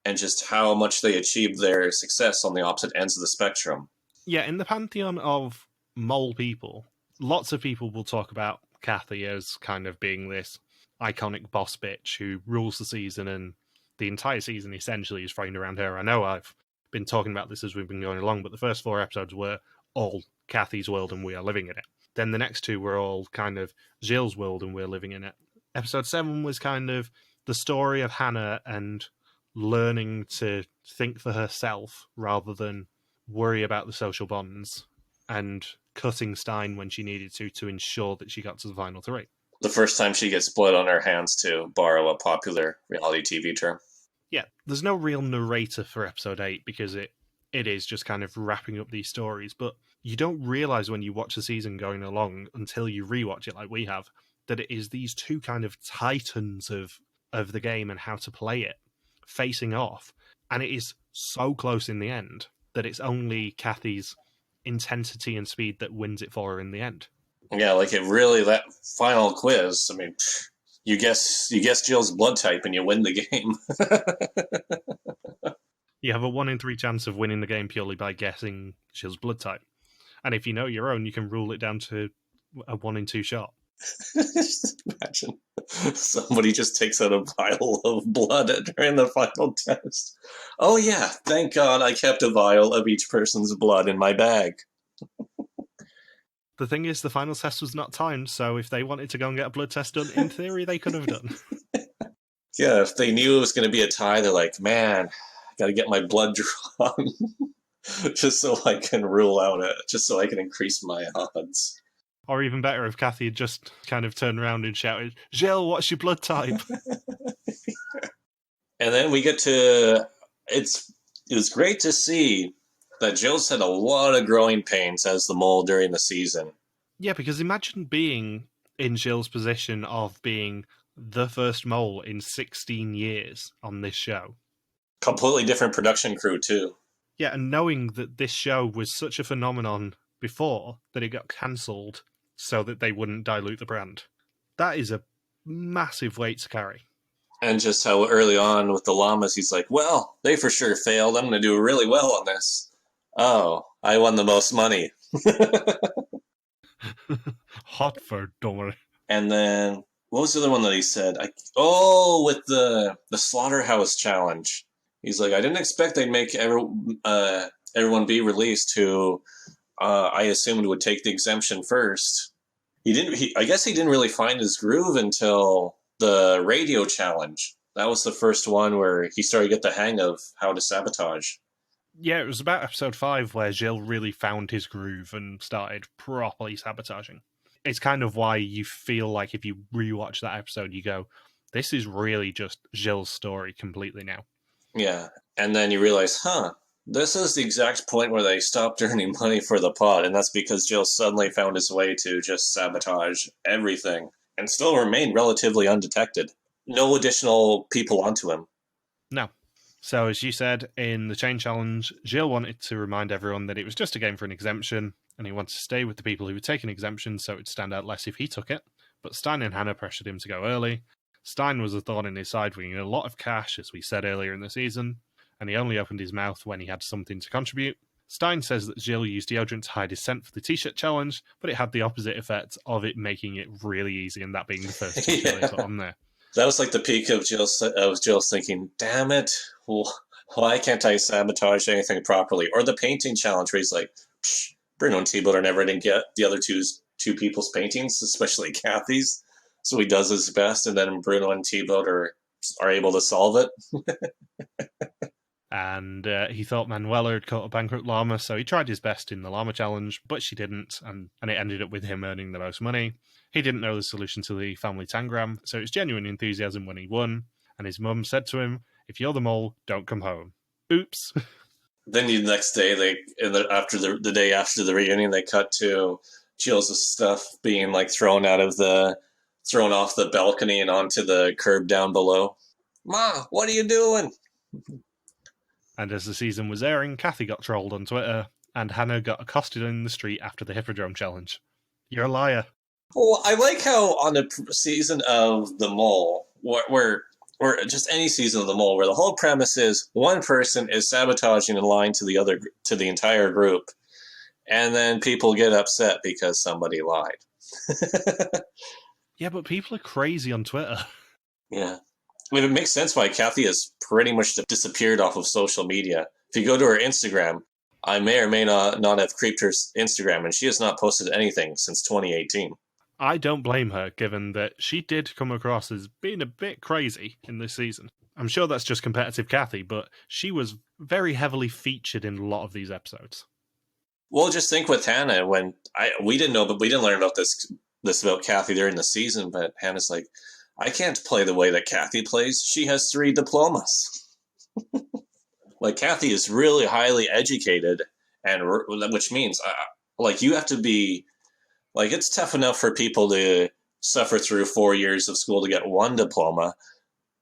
and just how much they achieved their success on the opposite ends of the spectrum. Yeah, in the pantheon of mole people, lots of people will talk about Kathy as kind of being this iconic boss bitch who rules the season, and the entire season essentially is framed around her. I know I've been talking about this as we've been going along, but the first 4 episodes were all Kathy's world and we are living in it. Then the next 2 were all kind of Gilles' world and we're living in it. Episode 7 was kind of the story of Hannah and learning to think for herself rather than worry about the social bonds, and cutting Stein when she needed to ensure that she got to the final 3. The first time she gets blood on her hands, to borrow a popular reality TV term. Yeah, there's no real narrator for episode 8 because it is just kind of wrapping up these stories, but you don't realise when you watch the season going along until you rewatch it like we have, that it is these two kind of titans of the game and how to play it facing off, and it is so close in the end that it's only Kathy's intensity and speed that wins it for her in the end. Yeah, like it really, that final quiz, I mean, you guess Jill's blood type and you win the game. You have a 1 in 3 chance of winning the game purely by guessing Jill's blood type. And if you know your own, you can rule it down to a 1 in 2 shot. Just imagine somebody just takes out a vial of blood during the final test. Oh yeah, thank God I kept a vial of each person's blood in my bag. The thing is, the final test was not timed, so if they wanted to go and get a blood test done, in theory, they could have done. Yeah, if they knew it was going to be a tie, they're like, man, I got to get my blood drawn just so I can rule out it, just so I can increase my odds. Or even better, if Kathy had just kind of turned around and shouted, Jill, what's your blood type? And then we get to, it was great to see that Jill's had a lot of growing pains as the mole during the season. Yeah, because imagine being in Jill's position of being the first mole in 16 years on this show. Completely different production crew, too. Yeah, and knowing that this show was such a phenomenon before that it got cancelled so that they wouldn't dilute the brand. That is a massive weight to carry. And just how early on with the llamas, he's like, well, they for sure failed. I'm going to do really well on this. Oh, I won the most money. Hot for dumber. And then, what was the other one that he said? With the slaughterhouse challenge. He's like, I didn't expect they'd make everyone be released who I assumed would take the exemption first. I guess he didn't really find his groove until the radio challenge. That was the first one where he started to get the hang of how to sabotage. Yeah, it was about episode 5 where Gilles really found his groove and started properly sabotaging. It's kind of why you feel like if you rewatch that episode, you go, this is really just Gilles' story completely now. Yeah, and then you realize, this is the exact point where they stopped earning money for the pod, and that's because Gilles suddenly found his way to just sabotage everything and still remain relatively undetected. No additional people onto him. No. So, as you said, in the Chain Challenge, Gilles wanted to remind everyone that it was just a game for an exemption, and he wanted to stay with the people who would take an exemption so it would stand out less if he took it. But Stein and Hannah pressured him to go early. Stein was a thorn in his side, winning a lot of cash, as we said earlier in the season, and he only opened his mouth when he had something to contribute. Stein says that Gilles used deodorant to hide his scent for the t-shirt challenge, but it had the opposite effect of it making it really easy, and that being the first t-shirt they put on there. That was like the peak of Gilles thinking, damn it, why can't I sabotage anything properly? Or the painting challenge where he's like, Bruno and Thibault are never going to get the other two people's paintings, especially Kathy's. So he does his best, and then Bruno and Thibault are able to solve it. And he thought Manuela had caught a bankrupt llama, so he tried his best in the llama challenge, but she didn't, and it ended up with him earning the most money. He didn't know the solution to the family tangram, so it was genuine enthusiasm when he won, and his mum said to him, if you're the mole, don't come home. Oops. Then the next day, the day after the reunion, they cut to Gilles' stuff being like thrown off the balcony and onto the curb down below. Ma, what are you doing? And as the season was airing, Kathy got trolled on Twitter, and Hannah got accosted in the street after the Hippodrome challenge. You're a liar. Well, I like how on a season of The Mole, where just any season of The Mole, where the whole premise is one person is sabotaging and lying to the entire group, and then people get upset because somebody lied. Yeah, but people are crazy on Twitter. Yeah. I mean, it makes sense why Kathy has pretty much disappeared off of social media. If you go to her Instagram, I may or may not have creeped her Instagram, and she has not posted anything since 2018. I don't blame her, given that she did come across as being a bit crazy in this season. I'm sure that's just competitive Kathy, but she was very heavily featured in a lot of these episodes. Well, just think with Hannah, when we didn't know, but we didn't learn about this this about Kathy during the season, but Hannah's like, I can't play the way that Kathy plays. She has 3 diplomas. Like, Kathy is really highly educated, and which means, like, you have to be, like, it's tough enough for people to suffer through 4 years of school to get 1 diploma.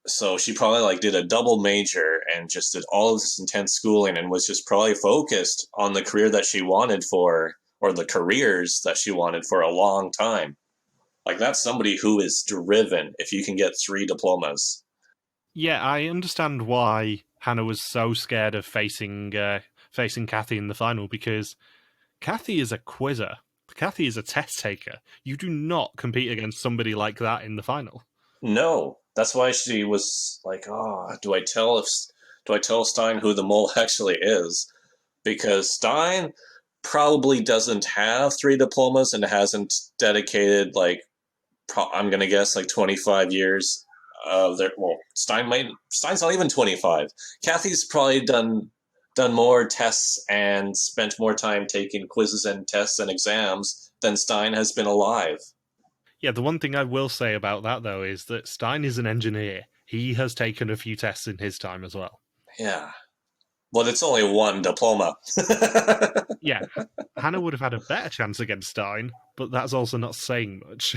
So she probably, like, did a double major and just did all of this intense schooling and was just probably focused on the career that she wanted for, or the careers that she wanted for a long time. Like, that's somebody who is driven if you can get 3 diplomas. Yeah, I understand why Hannah was so scared of facing Kathy in the final, because Kathy is a quizzer. Kathy is a test taker. You do not compete against somebody like that in the final. No, that's why she was like, "Oh, do I tell Stein who the mole actually is?" Because Stein probably doesn't have 3 diplomas and hasn't dedicated, like, I'm gonna guess, like 25 years of their. Well, Stein's not even 25. Kathy's probably done more tests and spent more time taking quizzes and tests and exams than Stein has been alive. Yeah, the one thing I will say about that, though, is that Stein is an engineer. He has taken a few tests in his time as well. Yeah. Well, it's only 1 diploma. Yeah, Hannah would have had a better chance against Stein, but that's also not saying much.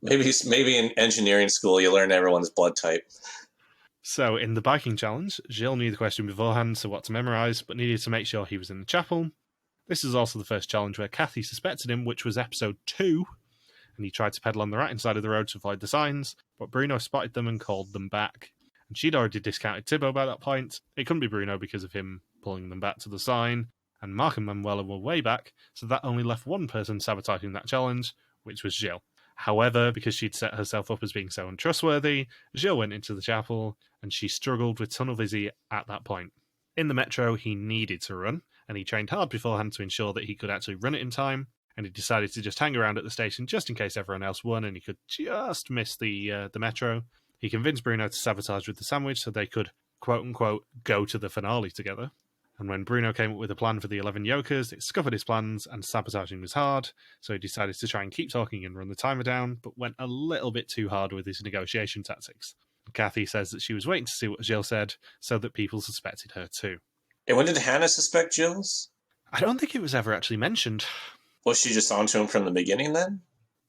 Maybe in engineering school you learn everyone's blood type. So, in the biking challenge, Gilles knew the question beforehand, so what to memorise, but needed to make sure he was in the chapel. This is also the first challenge where Kathy suspected him, which was episode 2, and he tried to pedal on the right-hand side of the road to avoid the signs, but Bruno spotted them and called them back. And she'd already discounted Thibaut by that point. It couldn't be Bruno because of him pulling them back to the sign, and Mark and Manuela were way back, so that only left one person sabotaging that challenge, which was Gilles. However, because she'd set herself up as being so untrustworthy, Gilles went into the chapel, and she struggled with tunnel vision at that point. In the metro, he needed to run, and he trained hard beforehand to ensure that he could actually run it in time, and he decided to just hang around at the station just in case everyone else won and he could just miss the metro. He convinced Bruno to sabotage with the sandwich so they could, quote-unquote, go to the finale together. And when Bruno came up with a plan for the 11 Yokers, it scuppered his plans, and sabotaging was hard, so he decided to try and keep talking and run the timer down, but went a little bit too hard with his negotiation tactics. Kathy says that she was waiting to see what Gilles said, so that people suspected her too. And when did Hannah suspect Gilles? I don't think it was ever actually mentioned. Was she just onto him from the beginning then?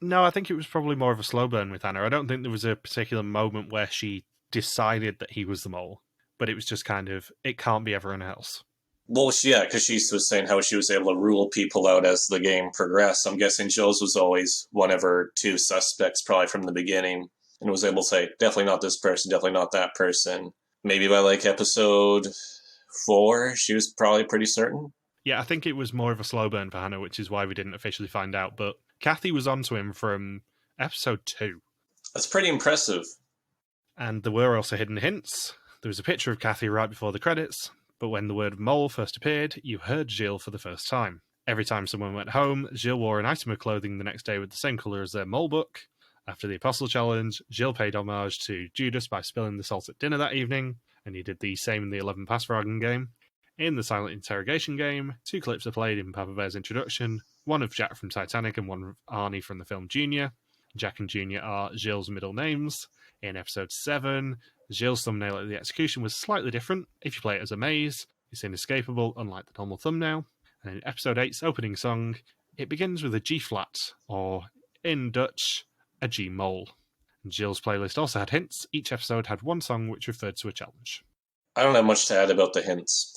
No, I think it was probably more of a slow burn with Hannah. I don't think there was a particular moment where she decided that he was the mole, but it was just kind of, it can't be everyone else. Well, yeah, because she was saying how she was able to rule people out as the game progressed. I'm guessing Gilles was always one of her 2 suspects, probably from the beginning, and was able to say, definitely not this person, definitely not that person. Maybe by, like, episode 4, she was probably pretty certain. Yeah, I think it was more of a slow burn for Hannah, which is why we didn't officially find out, but Kathy was onto him from episode 2. That's pretty impressive. And there were also hidden hints. There was a picture of Kathy right before the credits, but when the word mole first appeared, you heard Gilles for the first time. Every time someone went home, Gilles wore an item of clothing the next day with the same colour as their mole book. After the Apostle Challenge, Gilles paid homage to Judas by spilling the salt at dinner that evening, and he did the same in the 11 Passfragen game. In the silent interrogation game, 2 clips are played in Papa Bear's introduction, one of Jack from Titanic and one of Arnie from the film Junior. Jack and Junior are Gilles' middle names. In episode 7, Gilles' thumbnail at the execution was slightly different. If you play it as a maze, it's inescapable, unlike the normal thumbnail. And in episode 8's opening song, it begins with a G-flat, or, in Dutch, a G-mole. And Gilles' playlist also had hints. Each episode had one song which referred to a challenge. I don't have much to add about the hints.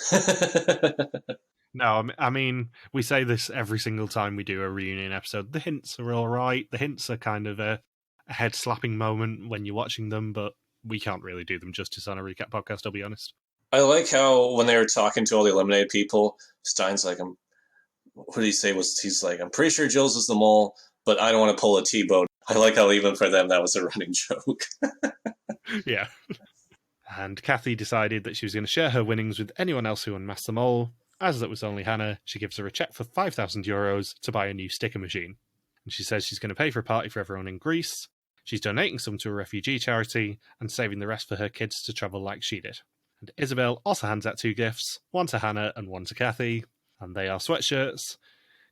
No, I mean, we say this every single time we do a reunion episode. The hints are all right. The hints are kind of a head-slapping moment when you're watching them, but we can't really do them justice on a recap podcast, I'll be honest. I like how when they were talking to all the eliminated people, Stein's like, what did he say? He's like, I'm pretty sure Gilles is the mole, but I don't want to pull a T-bone. I like how even for them that was a running joke. Yeah. And Kathy decided that she was going to share her winnings with anyone else who unmasked them all. As that was only Hannah, she gives her a cheque for €5,000 to buy a new sticker machine. And she says she's going to pay for a party for everyone in Greece. She's donating some to a refugee charity and saving the rest for her kids to travel like she did. And Isabel also hands out 2 gifts, one to Hannah and one to Kathy, and they are sweatshirts.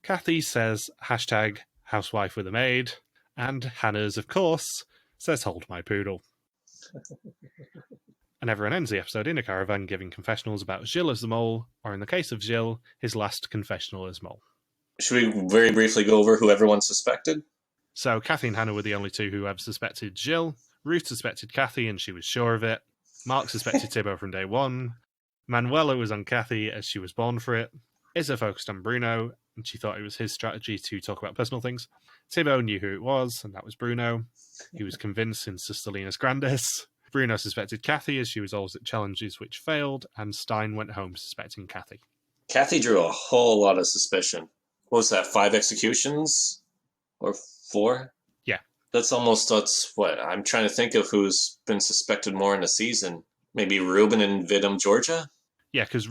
Kathy says #housewife with a maid, And Hannah's, of course, says, "Hold my poodle." And everyone ends the episode in a caravan giving confessionals about Gilles as the mole, or in the case of Gilles, his last confessional as mole. Should we very briefly go over who everyone suspected? So Kathy and Hannah were the only two who ever suspected Gilles. Ruth suspected Kathy, and she was sure of it. Mark suspected Thibaut from day one. Manuela was on Kathy as she was born for it. Isa focused on Bruno, and she thought it was his strategy to talk about personal things. Thibaut knew who it was, and that was Bruno. He was convinced in Sistolinas Grandes. Bruno suspected Kathy, as she was always at challenges which failed, and Stein went home suspecting Kathy. Kathy drew a whole lot of suspicion. What was that, 5 executions? Or 4? Yeah. That's what, I'm trying to think of who's been suspected more in the season. Maybe Ruben in Vidum, Georgia? Yeah, because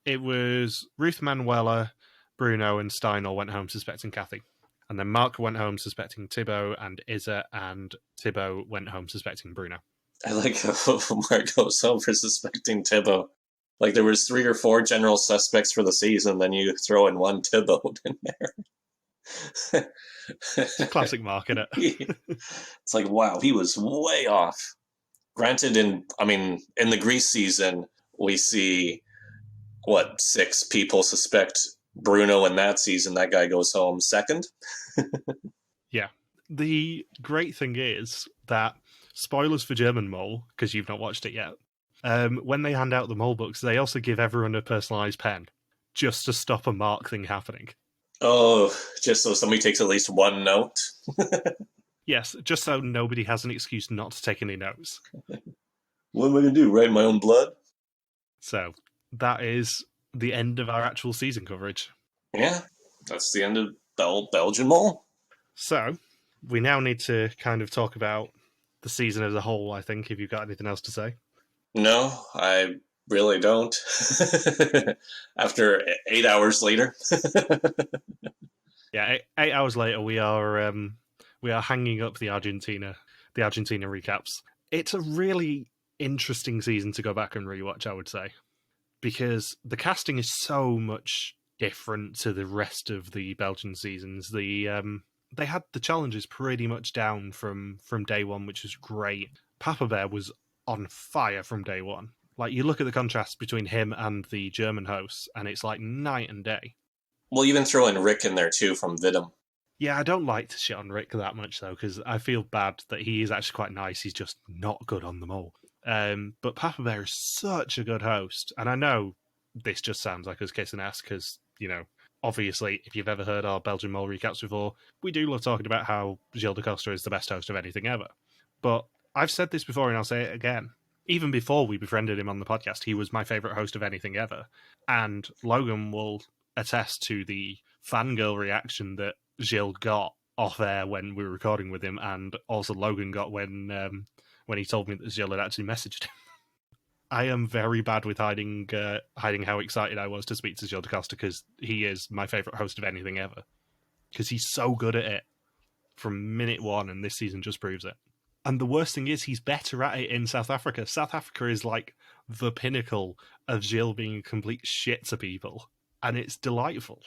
it was Ruth, Manuela, Bruno, and Stein all went home suspecting Kathy. And then Mark went home suspecting Thibaut and Isa, and Thibaut went home suspecting Bruno. I like how Mark goes home for suspecting Thibaut. Like, there was 3 or 4 general suspects for the season, then you throw in one Thibaut in there. Classic Mark, isn't it? It's like, wow, he was way off. Granted, in the Greece season, we see, 6 people suspect Bruno in that season. That guy goes home second. Yeah. The great thing is that, spoilers for German Mole, because you've not watched it yet, when they hand out the Mole books, they also give everyone a personalised pen, just to stop a Mark thing happening. Oh, just so somebody takes at least one note? Yes, just so nobody has an excuse not to take any notes. What am I going to do, write my own blood? So, that is the end of our actual season coverage. Yeah, that's the end of Belgian Mole. So, we now need to kind of talk about the season as a whole, I think, if you've got anything else to say. No, I really don't. After 8 hours later. Yeah, 8 hours later, we are hanging up the Argentina recaps. It's a really interesting season to go back and rewatch, I would say, because the casting is so much different to the rest of the Belgian seasons. They had the challenges pretty much down from day one, which was great. Papa Bear was on fire from day one. Like, you look at the contrast between him and the German hosts, and it's like night and day. We'll even throw in Rick in there too from Vidum. Yeah, I don't like to shit on Rick that much, though, because I feel bad that he is actually quite nice. He's just not good on the mole. But Papa Bear is such a good host. And I know this just sounds like us kissing ass because, obviously, if you've ever heard our Belgian Mole recaps before, we do love talking about how Gilles de Costa is the best host of anything ever. But I've said this before and I'll say it again. Even before we befriended him on the podcast, he was my favourite host of anything ever. And Logan will attest to the fangirl reaction that Gilles got off air when we were recording with him, and also Logan got when he told me that Gilles had actually messaged him. I am very bad with hiding how excited I was to speak to Gilles de Costa, because he is my favourite host of anything ever. Because he's so good at it from minute one, and this season just proves it. And the worst thing is, he's better at it in South Africa. South Africa is like the pinnacle of Gilles being a complete shit to people. And it's delightful.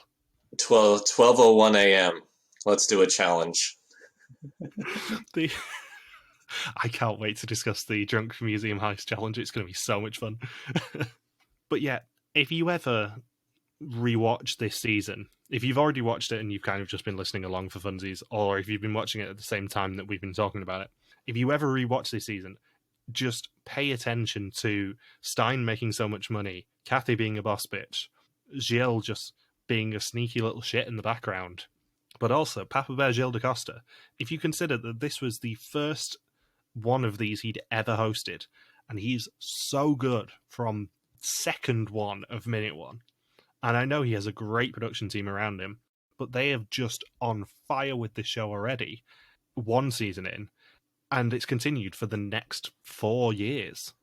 12:01 a.m. Let's do a challenge. I can't wait to discuss the Drunk Museum Heist Challenge. It's going to be so much fun. But yeah, if you ever rewatch this season, if you've already watched it and you've kind of just been listening along for funsies, or if you've been watching it at the same time that we've been talking about it, if you ever rewatch this season, just pay attention to Stein making so much money, Kathy being a boss bitch, Gilles just being a sneaky little shit in the background, but also Papa Bear Gilles de Costa. If you consider that this was the first one of these he'd ever hosted, and he's so good from second one of minute one, and I know he has a great production team around him, but they have just on fire with this show already, one season in, and it's continued for the next 4 years.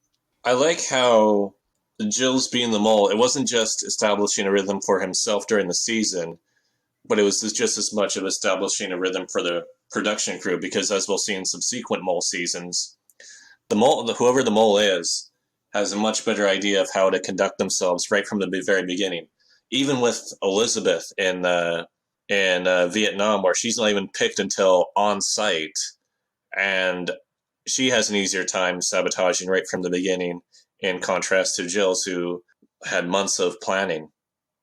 I like how Gilles being the mole, it wasn't just establishing a rhythm for himself during the season, but it was just as much of establishing a rhythm for the production crew, because as we'll see in subsequent mole seasons, whoever the mole is has a much better idea of how to conduct themselves right from the very beginning. Even with Elizabeth in in Vietnam, where she's not even picked until on site, and she has an easier time sabotaging right from the beginning, in contrast to Jill's, who had months of planning.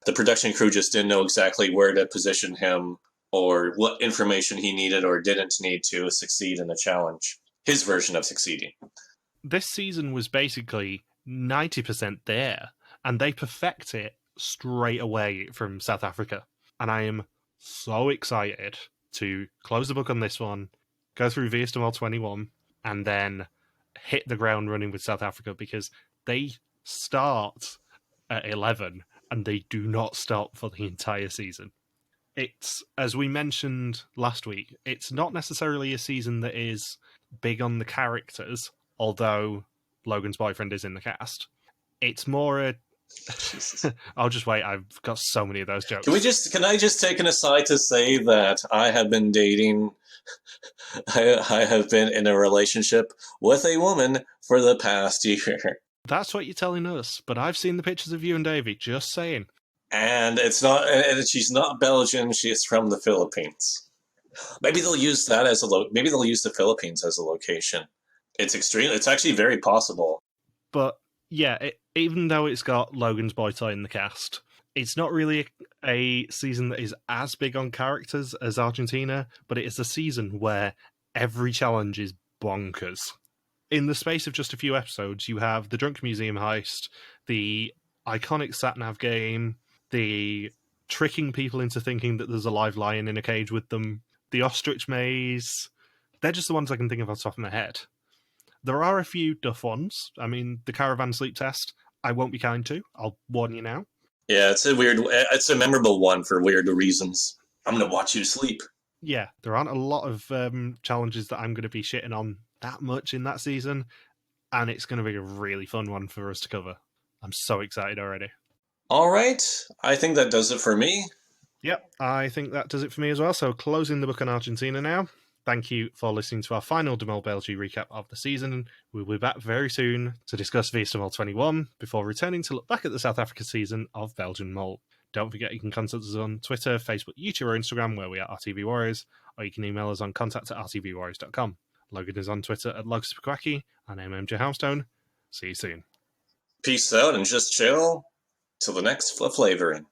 The production crew just didn't know exactly where to position him or what information he needed or didn't need to succeed in the challenge. His version of succeeding. This season was basically 90% there, and they perfect it straight away from South Africa. And I am so excited to close the book on this one, go through VSML 21, and then hit the ground running with South Africa, because they start at 11 and they do not stop for the entire season. It's, as we mentioned last week, it's not necessarily a season that is big on the characters, although Logan's boyfriend is in the cast. It's more a... I'll just wait, I've got so many of those jokes. Can I just take an aside to say that I have been dating... I have been in a relationship with a woman for the past year. That's what you're telling us, but I've seen the pictures of you and Davey, just saying. And she's not Belgian, she's from the Philippines. Maybe they'll use that as maybe they'll use the Philippines as a location. It's actually very possible. But yeah, even though it's got Logan's boy toy in the cast, it's not really a season that is as big on characters as Argentina, but it is a season where every challenge is bonkers. In the space of just a few episodes, you have the Drunk Museum heist, the iconic sat-nav game, the tricking people into thinking that there's a live lion in a cage with them, the ostrich maze. They're just the ones I can think of off the top of my head. There are a few duff ones. I mean, the caravan sleep test, I won't be kind to. I'll warn you now. Yeah, it's a memorable one for weird reasons. I'm going to watch you sleep. Yeah, there aren't a lot of challenges that I'm going to be shitting on that much in that season, and it's going to be a really fun one for us to cover. I'm so excited already. All right, I think that does it for me. Yep, I think that does it for me as well. So closing the book on Argentina now. Thank you for listening to our final Mol Belgie recap of the season. We'll be back very soon to discuss VSML 21 before returning to look back at the South Africa season of Belgian Mol. Don't forget you can contact us on Twitter, Facebook, YouTube, or Instagram, where we are RTV Warriors, or you can email us on contact@rtvwarriors.com. Logan is on Twitter at Logsuperquacky, and I'm MJ Houndstone. See you soon. Peace out and just chill till the next flavoring.